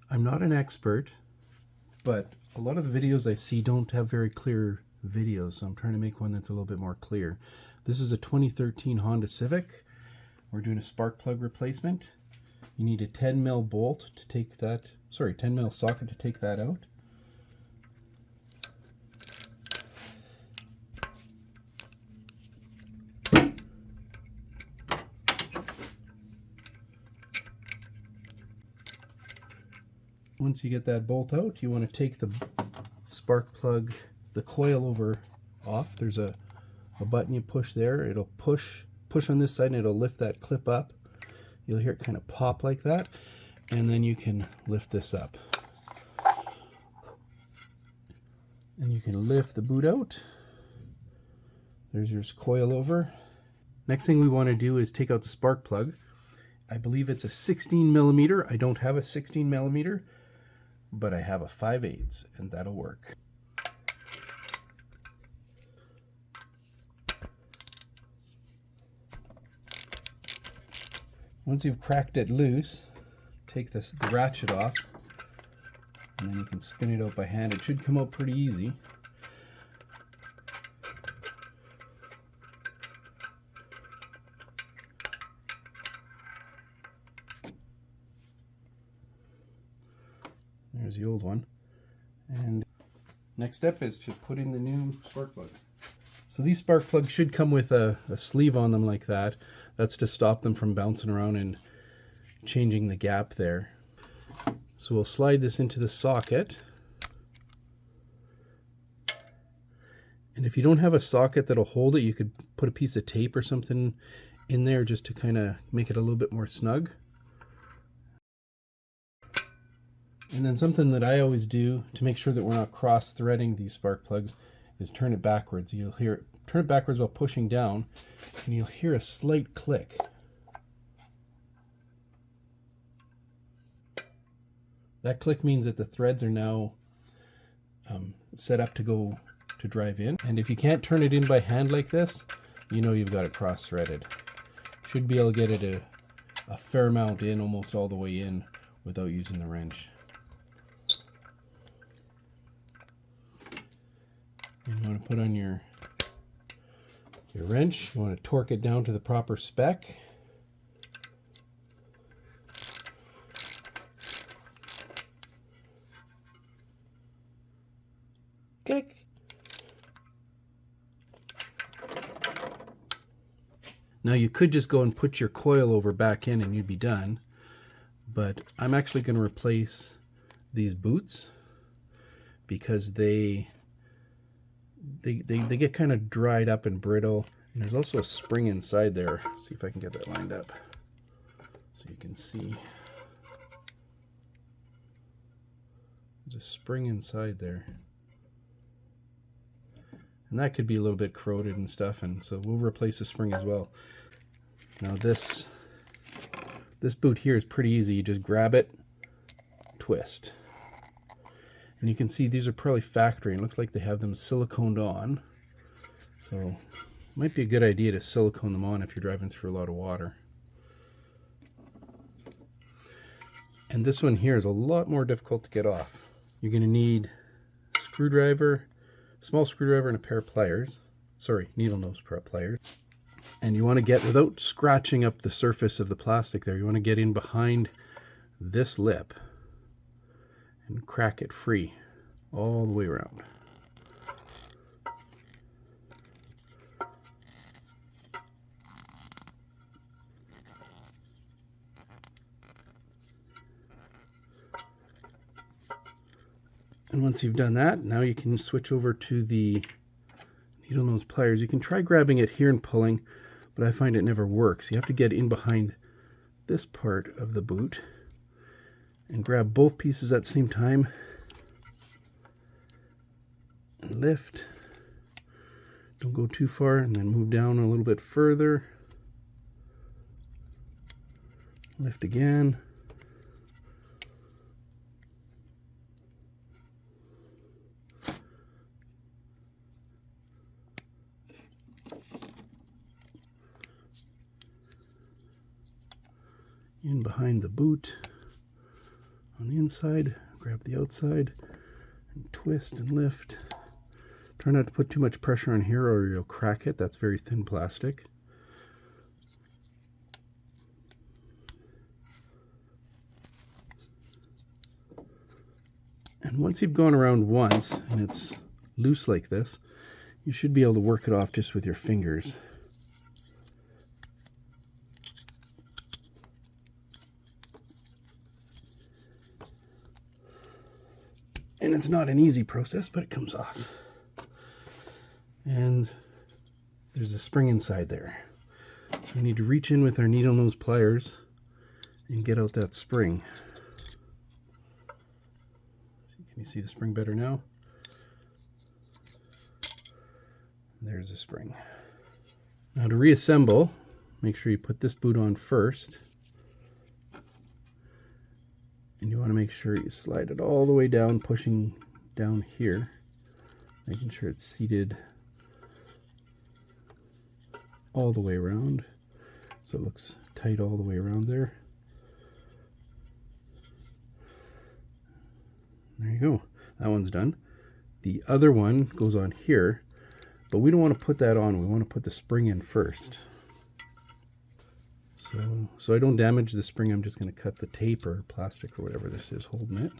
I'm not an expert, but a lot of the videos I see don't have very clear videos, so I'm trying to make one that's a little bit more clear. This is a 2013 Honda Civic. We're doing a spark plug replacement. You need a 10 mil bolt to take that, 10 mil socket to take that out. Once you get that bolt out, you want to take the spark plug, the coil over off. There's a button you push there. It'll push on this side and it'll lift that clip up. You'll hear it kind of pop like that, and then you can lift this up. And you can lift the boot out. There's your coil over. Next thing we want to do is take out the spark plug. I believe it's a 16 millimeter. I don't have a 16 millimeter, but I have a 5/8, and that'll work. Once you've cracked it loose, take the ratchet off, and then you can spin it out by hand. It should come out pretty easy. There's the old one. And next step is to put in the new spark plug. So these spark plugs should come with a sleeve on them like that. That's to stop them from bouncing around and changing the gap there. So we'll slide this into the socket. And if you don't have a socket that'll hold it, you could put a piece of tape or something in there just to kind of make it a little bit more snug. And then something that I always do to make sure that we're not cross-threading these spark plugs is turn it backwards. You'll hear it, turn it backwards while pushing down, and you'll hear a slight click. That click means that the threads are now set up to drive in. And if you can't turn it in by hand like this, you know you've got it cross-threaded. Should be able to get it a fair amount in, almost all the way in, without using the wrench. And you want to put on your wrench. You want to torque it down to the proper spec. Click. Now you could just go and put your coil over back in and you'd be done, but I'm actually going to replace these boots because they get kind of dried up and brittle, and there's also a spring inside there. See if I can get that lined up so you can see. There's a spring inside there, and that could be a little bit corroded and stuff, and so we'll replace the spring as well. Now this boot here is pretty easy. You just grab it, twist. And you can see these are probably factory. It looks like they have them siliconed on. So it might be a good idea to silicone them on if you're driving through a lot of water. And this one here is a lot more difficult to get off. You're going to need a screwdriver, small screwdriver, and a pair of pliers. Sorry, needle nose pliers. And you want to get, without scratching up the surface of the plastic there, you want to get in behind this lip and crack it free all the way around. And once you've done that, now you can switch over to the needle nose pliers. You can try grabbing it here and pulling, but I find it never works. You have to get in behind this part of the boot and grab both pieces at the same time and lift. Don't go too far, and then move down a little bit further. Lift again. In behind the boot. on the inside, grab the outside, and twist and lift. Try not to put too much pressure on here or you'll crack it. That's very thin plastic. And once you've gone around once and it's loose like this, you should be able to work it off just with your fingers. And it's not an easy process, but it comes off. And there's a spring inside there. So we need to reach in with our needle nose pliers and get out that spring. So can you see the spring better now? There's a spring. Now to reassemble, make sure you put this boot on first. And you want to make sure you slide it all the way down, pushing down here, making sure it's seated all the way around, so it looks tight all the way around there. There you go. That one's done. The other one goes on here, but we don't want to put that on. We want to put the spring in first. So I don't damage the spring, I'm just going to cut the tape or plastic or whatever this is holding it.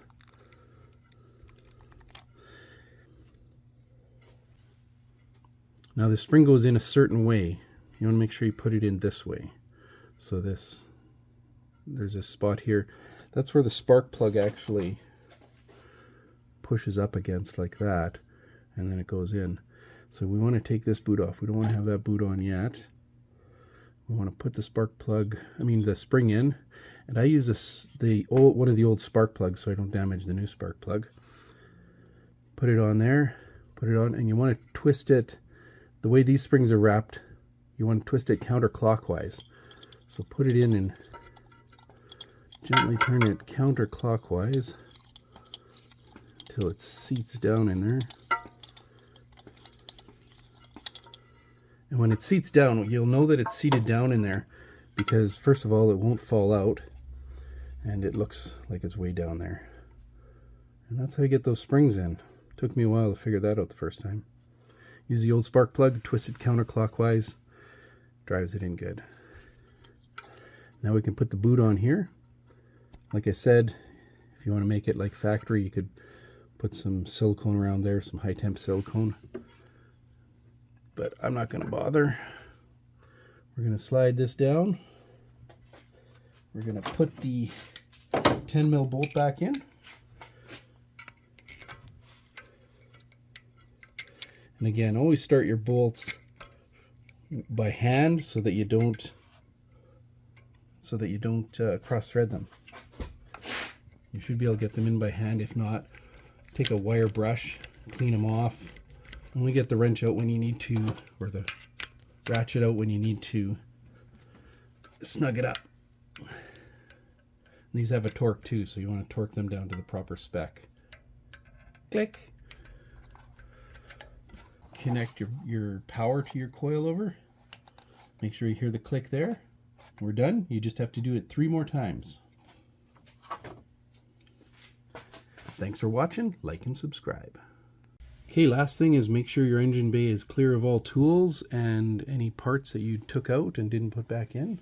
Now the spring goes in a certain way. You want to make sure you put it in this way. So there's a spot here. That's where the spark plug actually pushes up against like that, and then it goes in. So we want to take this boot off. We don't want to have that boot on yet. We want to put the the spring in, and I use one of the old spark plugs so I don't damage the new spark plug. Put it on there, put it on, and you want to twist it the way these springs are wrapped. You want to twist it counterclockwise. So put it in and gently turn it counterclockwise until it seats down in there. And when it seats down, you'll know that it's seated down in there because, first of all, it won't fall out and it looks like it's way down there. And that's how you get those springs in. Took me a while to figure that out the first time. Use the old spark plug, twist it counterclockwise, drives it in good. Now we can put the boot on here. Like I said, if you want to make it like factory, you could put some silicone around there, some high temp silicone. But I'm not going to bother. We're going to slide this down. We're going to put the 10 mil bolt back in. And again, always start your bolts by hand so that you don't cross thread them. You should be able to get them in by hand. If not, take a wire brush, clean them off. Only get the wrench out when you need to, or the ratchet out when you need to snug it up. And these have a torque too, so you want to torque them down to the proper spec. Click. Connect your power to your coil over. Make sure you hear the click there. We're done. You just have to do it 3 more times. Thanks for watching. Like and subscribe. Okay, last thing is make sure your engine bay is clear of all tools and any parts that you took out and didn't put back in.